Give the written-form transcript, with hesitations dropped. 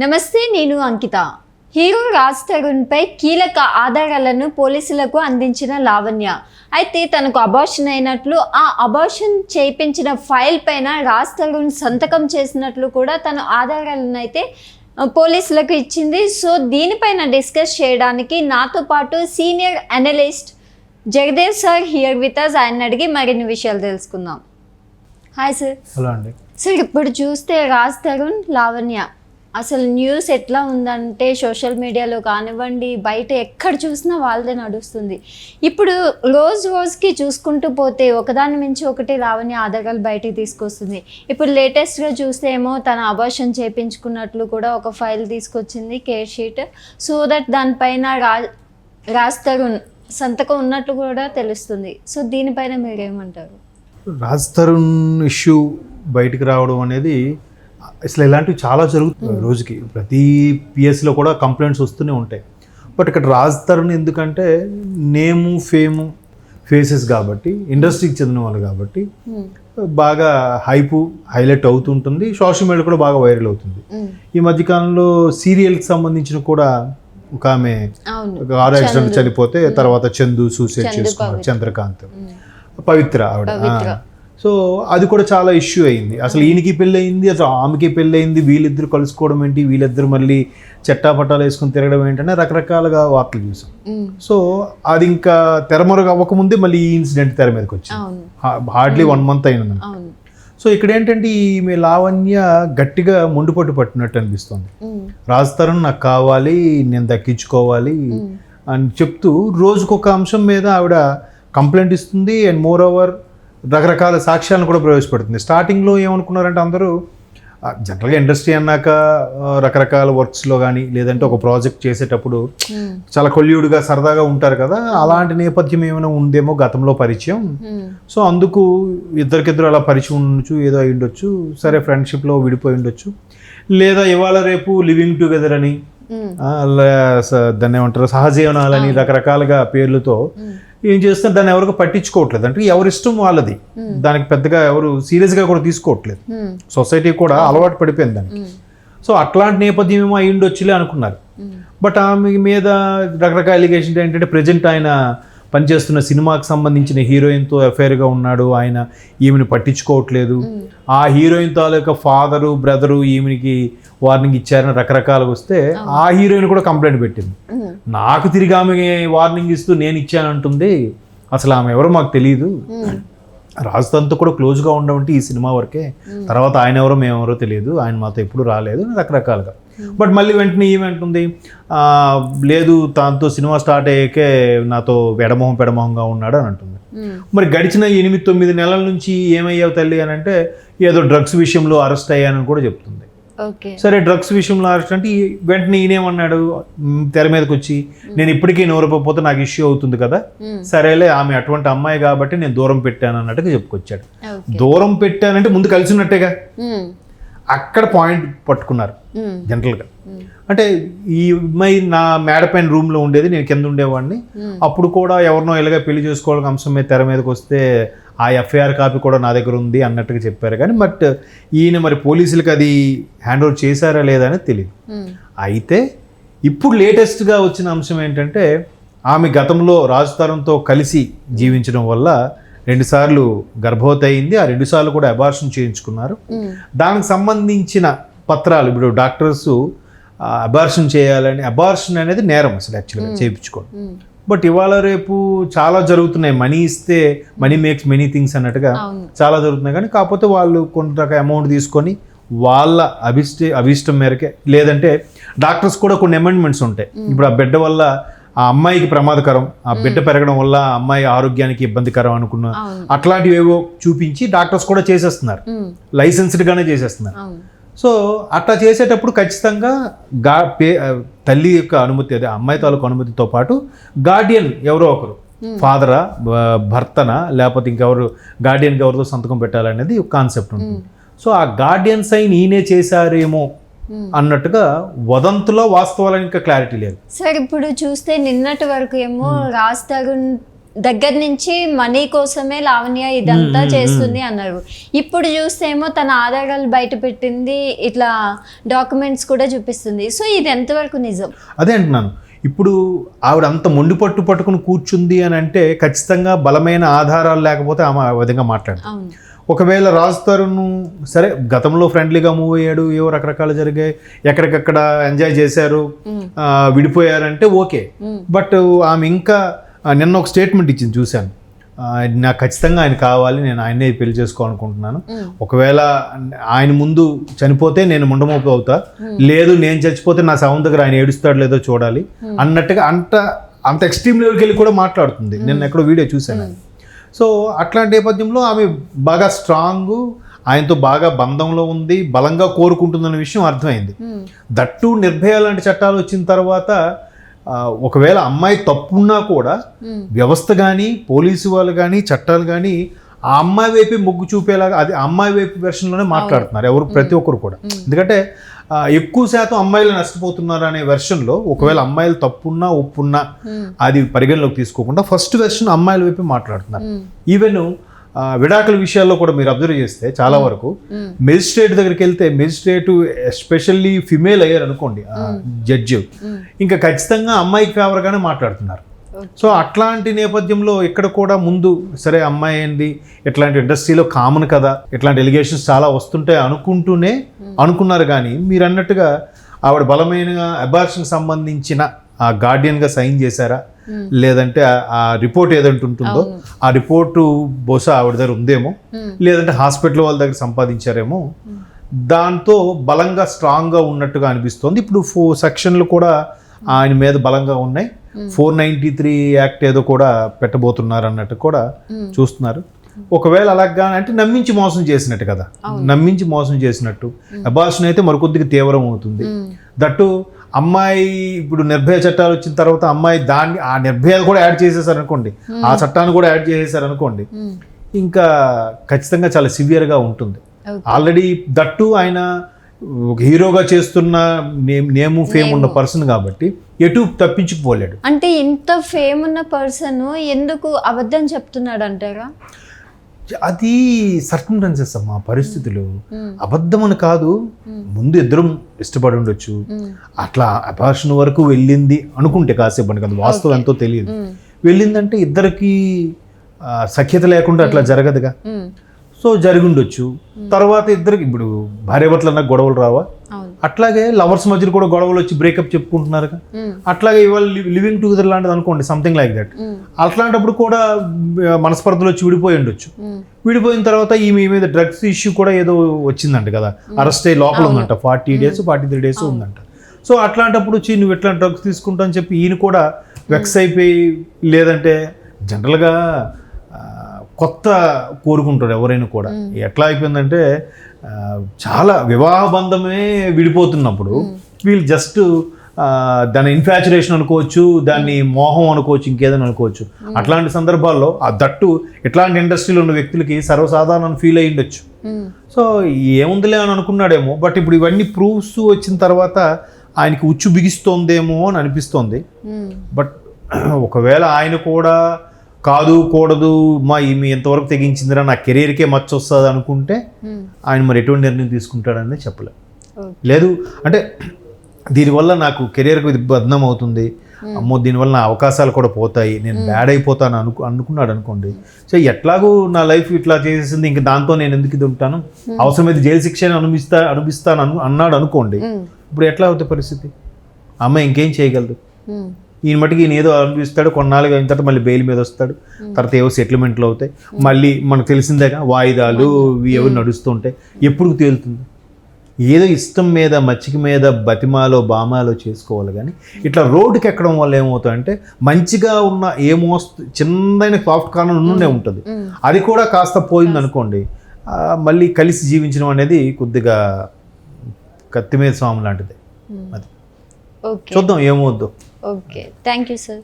నమస్తే, నేను అంకిత. హీరో రాజ్ తరుణ్పై కీలక ఆధారాలను పోలీసులకు అందించిన లావణ్య. అయితే తనకు అబార్షన్ అయినట్లు, ఆ అబార్షన్ చేయించిన ఫైల్ పైన రాజ్ తరుణ్ సంతకం చేసినట్లు కూడా తన ఆధారాలను అయితే పోలీసులకు ఇచ్చింది. సో దీనిపైన డిస్కస్ చేయడానికి నాతో పాటు senior analyst Jagadev sir here with us. ఆయన అడిగి మరిన్ని విషయాలు తెలుసుకుందాం. Hi sir. హలో అండి. సార్, ఇప్పుడు చూస్తే రాజ్ తరుణ్, లావణ్య అసలు న్యూస్ ఎట్లా ఉందంటే సోషల్ మీడియాలో కానివ్వండి, బయట ఎక్కడ చూసినా వాళ్ళదే నడుస్తుంది. ఇప్పుడు రోజుకి చూసుకుంటూ పోతే ఒకదాని మించి ఒకటి లావణ్య ఆధారాలు బయటికి తీసుకొస్తుంది. ఇప్పుడు లేటెస్ట్గా చూస్తే ఏమో తన అబార్షన్ చేయించుకున్నట్లు కూడా ఒక ఫైల్ తీసుకొచ్చింది, కేర్ షీట్. సో దట్ దానిపైన రాజ్ తరుణ్ సంతకం ఉన్నట్లు కూడా తెలుస్తుంది. సో దీనిపైన మీరేమంటారు? రాజ్ తరుణ్ ఇష్యూ బయటికి రావడం అనేది అసలు ఇలాంటివి చాలా జరుగుతుంది రోజుకి. ప్రతి పిఎస్లో కూడా కంప్లైంట్స్ వస్తూనే ఉంటాయి. బట్ ఇక్కడ రాజ్ తరుణ్ ఎందుకంటే నేము ఫేము ఫేసెస్ కాబట్టి, ఇండస్ట్రీకి చెందిన వాళ్ళు కాబట్టి బాగా హైలైట్ అవుతుంటుంది. సోషల్ మీడియా కూడా బాగా వైరల్ అవుతుంది. ఈ మధ్యకాలంలో సీరియల్కి సంబంధించిన కూడా ఒక ఆమె కారు యాక్సిడెంట్ చనిపోతే తర్వాత చందు సూసైడ్ చేసుకున్నాడు, చంద్రకాంత్, పవిత్ర ఆవిడ. సో అది కూడా చాలా ఇష్యూ అయింది. అసలు ఈయనకి పెళ్ళి అయింది, అసలు ఆమెకి పెళ్ళి అయింది, వీళ్ళిద్దరు కలుసుకోవడం ఏంటి, వీళ్ళిద్దరు మళ్ళీ చట్టాపట్టాలు వేసుకుని తిరగడం ఏంటనే రకరకాలుగా వార్తలు చూసాం. సో అది ఇంకా తెరమరుగు అవ్వకముందే మళ్ళీ ఈ ఇన్సిడెంట్ తెర మీదకి వచ్చింది. హార్డ్లీ 1 month అయినది. సో ఇక్కడ ఏంటంటే ఈమె లావణ్య గట్టిగా మొండిపట్టు పట్టినట్టు అనిపిస్తుంది. రాజ్ తరుణ్ నాకు కావాలి, నేను దక్కించుకోవాలి అని చెప్తూ రోజుకొక అంశం మీద ఆవిడ కంప్లైంట్ ఇస్తుంది. అండ్ మోర్ ఓవర్ రకరకాల సాక్ష్యాలను కూడా ప్రవేశపెడుతుంది. స్టార్టింగ్లో ఏమనుకున్నారంటే అందరూ జనరల్గా ఇండస్ట్రీ అన్నాక రకరకాల వర్క్స్లో కానీ లేదంటే ఒక ప్రాజెక్ట్ చేసేటప్పుడు చాలా కొల్యూడ్గా సరదాగా ఉంటారు కదా, అలాంటి నేపథ్యం ఏమైనా ఉందేమో గతంలో పరిచయం. సో అందుకు ఇద్దరికిద్దరు అలా పరిచయం ఉండొచ్చు, ఏదో అయి ఉండొచ్చు, సరే ఫ్రెండ్షిప్లో విడిపోయి ఉండొచ్చు, లేదా ఇవాళ రేపు లివింగ్ టుగెదర్ అని దాన్ని ఏమంటారు సహజీవనాలని రకరకాలుగా పేర్లతో ఏం చేస్తే దాన్ని ఎవరికి పట్టించుకోవట్లేదు. అంటే ఎవరి ఇష్టం వాళ్ళది, దానికి పెద్దగా ఎవరు సీరియస్గా కూడా తీసుకోవట్లేదు. సొసైటీ కూడా అలవాటు పడిపోయింది దానికి. సో అట్లాంటి నేపథ్యం ఏమో అయి ఉండొచ్చులే అనుకున్నారు. బట్ ఆమె మీద రకరకాల ఎలిగేషన్ ఏంటంటే ప్రజెంట్ ఆయన పనిచేస్తున్న సినిమాకి సంబంధించిన హీరోయిన్తో అఫైర్గా ఉన్నాడు, ఆయన ఈమెను పట్టించుకోవట్లేదు, ఆ హీరోయిన్ తాలూకా ఫాదరు బ్రదరు ఈమెకి వార్నింగ్ ఇచ్చారని రకరకాలుగా వస్తే ఆ హీరోయిన్ కూడా కంప్లైంట్ పెట్టింది. నాకు తిరిగి ఆమె వార్నింగ్ ఇస్తూ నేను ఇచ్చానంటుంది, అసలు ఆమె ఎవరో మాకు తెలియదు, రాజుతో కూడా క్లోజ్గా ఉండమంటే ఈ సినిమా వరకే, తర్వాత ఆయన ఎవరో మేమెవరో తెలియదు, ఆయన మాతో ఎప్పుడు రాలేదు రకరకాలుగా. బట్ మళ్ళీ వెంటనే ఏమంటుంది, లేదు దాంతో సినిమా స్టార్ట్ అయ్యాకే నాతో పెడమొహంగా ఉన్నాడు అని అంటుంది. మరి గడిచిన 8-9 నెలల నుంచి ఏమయ్యావు తల్లి అని అంటే ఏదో డ్రగ్స్ విషయంలో అరెస్ట్ అయ్యానని కూడా చెప్తుంది. సరే డ్రగ్స్ విషయంలో అరెస్ట్ అంటే వెంటనే ఈయనేమన్నాడు తెర మీదకి వచ్చి, నేను ఇప్పటికీ నోరపోతే నాకు ఇష్యూ అవుతుంది కదా, సరేలే ఆమె అటువంటి అమ్మాయి కాబట్టి నేను దూరం పెట్టాను అన్నట్టుగా చెప్పుకొచ్చాడు. దూరం పెట్టానంటే ముందు కలిసి ఉన్నట్టేగా, అక్కడ పాయింట్ పట్టుకున్నారు జనరల్గా. అంటే ఈ అమ్మాయి నా మేడ పైన రూమ్లో ఉండేది, నేను కింద ఉండేవాడిని, అప్పుడు కూడా ఎవరినో ఇలాగా పెళ్లి చేసుకోవడానికి అంశం మీద తెర మీదకి వస్తే ఆ ఎఫ్ఐఆర్ కాపీ కూడా నా దగ్గర ఉంది అన్నట్టుగా చెప్పారు. కానీ బట్ ఈయన మరి పోలీసులకు అది హ్యాండ్ ఓవర్ చేశారా లేదా అనేది తెలియదు. అయితే ఇప్పుడు లేటెస్ట్గా వచ్చిన అంశం ఏంటంటే ఆమె గతంలో రాజ్ తరుణ్తో కలిసి జీవించడం వల్ల 2 సార్లు గర్భవతి అయింది, ఆ 2 సార్లు కూడా అబార్షన్ చేయించుకున్నారు. దానికి సంబంధించిన పత్రాలు ఇప్పుడు డాక్టర్స్ అబార్షన్ చేయాలని, అబార్షన్ అనేది నేరం అసలు యాక్చువల్గా చేయించుకోండి. బట్ ఇవాళ రేపు చాలా జరుగుతున్నాయి, మనీ ఇస్తే మనీ మేక్స్ మెనీ థింగ్స్ అన్నట్టుగా చాలా జరుగుతున్నాయి. కానీ కాకపోతే వాళ్ళు కొంత అమౌంట్ తీసుకొని వాళ్ళ అభిష్టం మేరకే, లేదంటే డాక్టర్స్ కూడా కొన్ని అమెండ్మెంట్స్ ఉంటాయి. ఇప్పుడు ఆ బిడ్డ వల్ల ఆ అమ్మాయికి ప్రమాదకరం, ఆ బిడ్డ పెరగడం వల్ల అమ్మాయి ఆరోగ్యానికి ఇబ్బందికరం అనుకున్న అట్లాంటివి ఏవో చూపించి డాక్టర్స్ కూడా చేసేస్తున్నారు, లైసెన్స్డ్గానే చేసేస్తున్నారు. సో అట్లా చేసేటప్పుడు ఖచ్చితంగా తల్లి యొక్క అనుమతి, అదే అమ్మాయి తాలూకు అనుమతితో పాటు గార్డియన్ ఎవరో ఒకరు, ఫాదరా భర్తనా లేకపోతే ఇంకెవరు గార్డియన్కి ఎవరితో సంతకం పెట్టాలనేది ఒక కాన్సెప్ట్ ఉంటుంది. సో ఆ గార్డియన్ సైన్ ఈయనే చేశారేమో అన్నట్టుగా వదంతులో వాస్తవాలు ఇంకా క్లారిటీ లేదు. సార్ ఇప్పుడు చూస్తే నిన్నటి వరకు ఏమో రాజ్ తరుణ్ దగ్గర నుంచి మనీ కోసమే లావణ్య ఇదంతా చేస్తుంది అన్నారు. ఇప్పుడు చూస్తే ఏమో తన ఆధారాలు బయట పెట్టింది, ఇట్లా డాక్యుమెంట్స్ కూడా చూపిస్తుంది. సో ఇది ఎంతవరకు నిజం? అదే అంటున్నాను, ఇప్పుడు ఆవిడ అంత మొండి పట్టుకుని కూర్చుంది అని అంటే ఖచ్చితంగా బలమైన ఆధారాలు లేకపోతే ఆమె ఆ విధంగా మాట్లాడుతుంది. అవును. ఒకవేళ రాజ్ తరుణ్ సరే గతంలో ఫ్రెండ్లీగా మూవ్ అయ్యాడు, ఏవో రకరకాలు జరిగాయి, ఎక్కడికక్కడ ఎంజాయ్ చేశారు, విడిపోయారంటే ఓకే. బట్ ఆమె ఇంకా నిన్న ఒక స్టేట్మెంట్ ఇచ్చింది చూశాను, నాకు ఖచ్చితంగా ఆయన కావాలి, నేను ఆయన్నే పెళ్లి చేసుకోవాలనుకుంటున్నాను, ఒకవేళ ఆయన ముందు చనిపోతే నేను ముండమోపు అవుతా, లేదు నేను చచ్చిపోతే నా శవం దగ్గర ఆయన ఏడుస్తాడు లేదో చూడాలి అన్నట్టుగా అంత ఎక్స్ట్రీమ్ లెవెల్కి వెళ్ళి కూడా మాట్లాడుతుంది. నేను ఎక్కడో వీడియో చూశాను. సో అట్లాంటి నేపథ్యంలో ఆమె బాగా స్ట్రాంగ్, ఆయనతో బాగా బంధంలో ఉంది, బలంగా కోరుకుంటుందన్న విషయం అర్థమైంది. దట్టు నిర్భయ లాంటి చట్టాలు వచ్చిన తర్వాత ఒకవేళ అమ్మాయి తప్పున్నా కూడా వ్యవస్థ కానీ పోలీసు వాళ్ళు కానీ చట్టాలు కానీ ఆ అమ్మాయి వైపే మొగ్గు చూపేలాగా అది అమ్మాయి వైపు వెర్షన్లోనే మాట్లాడుతున్నారు ఎవరు, ప్రతి ఒక్కరు కూడా. ఎందుకంటే ఎక్కువ శాతం అమ్మాయిలు నష్టపోతున్నారు అనే వెర్షన్లో ఒకవేళ అమ్మాయిలు తప్పున్నా ఒప్పున్నా అది పరిగణలోకి తీసుకోకుండా ఫస్ట్ వెర్షన్ అమ్మాయిల వైపే మాట్లాడుతున్నారు. ఈవెన్ విడాకుల విషయాల్లో కూడా మీరు అబ్జర్వ్ చేస్తే చాలా వరకు మెజిస్ట్రేట్ దగ్గరికి వెళ్తే మెజిస్ట్రేట్ ఎస్పెషల్లీ ఫిమేల్ అయ్యారు అనుకోండి జడ్జి, ఇంకా ఖచ్చితంగా అమ్మాయికి ఫేవర్గానే మాట్లాడుతున్నారు. సో అట్లాంటి నేపథ్యంలో ఇక్కడ కూడా ముందు సరే అమ్మాయి ఏంది, ఇట్లాంటి ఇండస్ట్రీలో కామన్ కదా, ఇట్లాంటి ఎలిగేషన్స్ చాలా వస్తుంటాయి అనుకున్నారు. కానీ మీరు అన్నట్టుగా ఆవిడ బలమైన అబార్షన్కి సంబంధించిన ఆ గార్డియన్గా సైన్ చేశారా, లేదంటే ఆ రిపోర్ట్ ఏదంటే ఉంటుందో ఆ రిపోర్టు బహుశా ఆవిడ దగ్గర ఉందేమో, లేదంటే హాస్పిటల్ వాళ్ళ దగ్గర సంపాదించారేమో, దాంతో బలంగా స్ట్రాంగ్గా ఉన్నట్టుగా అనిపిస్తోంది. ఇప్పుడు 4 సెక్షన్లు కూడా ఆయన మీద బలంగా ఉన్నాయి. 493 యాక్ట్ ఏదో కూడా పెట్టబోతున్నారు అన్నట్టు కూడా చూస్తున్నారు. ఒకవేళ అలాగా అంటే నమ్మించి మోసం చేసినట్టు కదా, నమ్మించి మోసం చేసినట్టు. అబార్షన్ అయితే మరికొద్దిగా తీవ్రం అవుతుంది. దట్టు అమ్మాయి ఇప్పుడు నిర్భయ చట్టాలు వచ్చిన తర్వాత అమ్మాయి దాన్ని ఆ నిర్భయాలు కూడా యాడ్ చేసేసారు అనుకోండి, ఆ చట్టాన్ని కూడా యాడ్ చేసేసారు అనుకోండి, ఇంకా ఖచ్చితంగా చాలా సివియర్గా ఉంటుంది. ఆల్రెడీ దట్టు ఆయన హీరోగా చేస్తున్న నేము ఫేమ్ ఉన్న పర్సన్ కాబట్టి ఎటు తప్పించుకుపోలేడు. అంటే ఇంత ఫేమ్ ఉన్న పర్సన్ ఎందుకు అబద్ధం చెప్తున్నాడు అంటారా? అది సర్కమ్స్టాన్సెస్ అమ్మా, పరిస్థితులు. అబద్ధం అని కాదు, ముందు ఇద్దరం ఇష్టపడి ఉండొచ్చు, అట్లా అబార్షన్ వరకు వెళ్ళింది అనుకుంటే కాసేపు అని కదా, వాస్తవం ఎంతో తెలియదు. వెళ్ళిందంటే ఇద్దరికి సఖ్యత లేకుండా అట్లా జరగదుగా. సో జరిగి ఉండొచ్చు. తర్వాత ఇద్దరికి ఇప్పుడు భార్యాభర్తలు అన్న గొడవలు రావా, అట్లాగే లవర్స్ మధ్యలో కూడా గొడవలు వచ్చి బ్రేకప్ చెప్పుకుంటున్నారు. అట్లాగే ఇవాళ లివింగ్ టుగెదర్ లాంటిది అనుకోండి, సంథింగ్ లైక్ దట్. అట్లాంటప్పుడు కూడా మనస్పర్ధలు వచ్చి విడిపోయి ఉండొచ్చు. విడిపోయిన తర్వాత ఈమె మీద డ్రగ్స్ ఇష్యూ కూడా ఏదో వచ్చిందంట కదా, అరెస్ట్ అయ్యి లోపల ఉందంట, 40 days 43 days ఉందంట. సో అట్లాంటప్పుడు వచ్చి నువ్వు ఎట్లా డ్రగ్స్ తీసుకుంటా అని చెప్పి ఈయన కూడా వెక్స్ అయిపోయి, లేదంటే జనరల్గా కొత్త కోరుకుంటారు ఎవరైనా కూడా. ఎట్లా అయిపోయిందంటే చాలా వివాహ బంధమే విడిపోతున్నప్పుడు వీళ్ళు జస్ట్ దాని ఇన్ఫాచురేషన్ అనుకోవచ్చు, దాన్ని మోహం అనుకోవచ్చు, ఇంకేదైనా అనుకోవచ్చు. అట్లాంటి సందర్భాల్లో ఆ దట్టు ఇట్లాంటి ఇండస్ట్రీలో ఉన్న వ్యక్తులకి సర్వసాధారణ ఫీల్ అయ్యి ఉండొచ్చు. సో ఏముందిలే అని అనుకున్నాడేమో. బట్ ఇప్పుడు ఇవన్నీ ప్రూఫ్స్ వచ్చిన తర్వాత ఆయనకి ఉచ్చు బిగిస్తోందేమో అని అనిపిస్తోంది. బట్ ఒకవేళ ఆయన కూడా కాదు కూడదు ఈమె ఎంతవరకు తెగించిందిరా, నా కెరీర్కే మచ్చ వస్తుంది అనుకుంటే ఆయన మరి ఎటువంటి నిర్ణయం తీసుకుంటాడని చెప్పలేదు. లేదు అంటే దీనివల్ల నాకు కెరీర్కి బదనం అవుతుంది, అమ్మో దీనివల్ల నా అవకాశాలు కూడా పోతాయి, నేను బ్యాడ్ అయిపోతాను అనుకున్నాడు అనుకోండి. సో ఎట్లాగూ నా లైఫ్ ఇట్లా చేసేసింది, ఇంక దాంతో నేను ఎందుకు ఇది ఉంటాను, అవసరమైతే జైలు శిక్ష అనుభవిస్తాను అన్నాడు అనుకోండి. ఇప్పుడు ఎట్లా అవుతుంది పరిస్థితి? అమ్మాయి ఇంకేం చేయగలదు? ఈయన మటుకు ఈయన ఏదో అనిపిస్తాడు, కొన్నాళ్ళుగా అయిన తర్వాత మళ్ళీ బెయిల్ మీద వస్తాడు, తర్వాత ఏవో సెటిల్మెంట్లు అవుతాయి, మళ్ళీ మనకు తెలిసిందేగా వాయిదాలు ఎవరు నడుస్తూ ఉంటాయి. ఎప్పుడు తేలుతుంది? ఏదో ఇష్టం మీద మచ్చిక మీద బతిమాలో బామాలో చేసుకోవాలి. కానీ ఇట్లా రోడ్డుకి ఎక్కడం వల్ల ఏమవుతుందంటే మంచిగా ఉన్న చిన్నదైన సాఫ్ట్ కార్నర్ ఉన్నే ఉంటుంది, అది కూడా కాస్త పోయింది అనుకోండి, మళ్ళీ కలిసి జీవించడం అనేది కొద్దిగా కత్తి మీద స్వామి లాంటిది. అది చూద్దాం ఏమవుద్దో. Okay, thank you sir.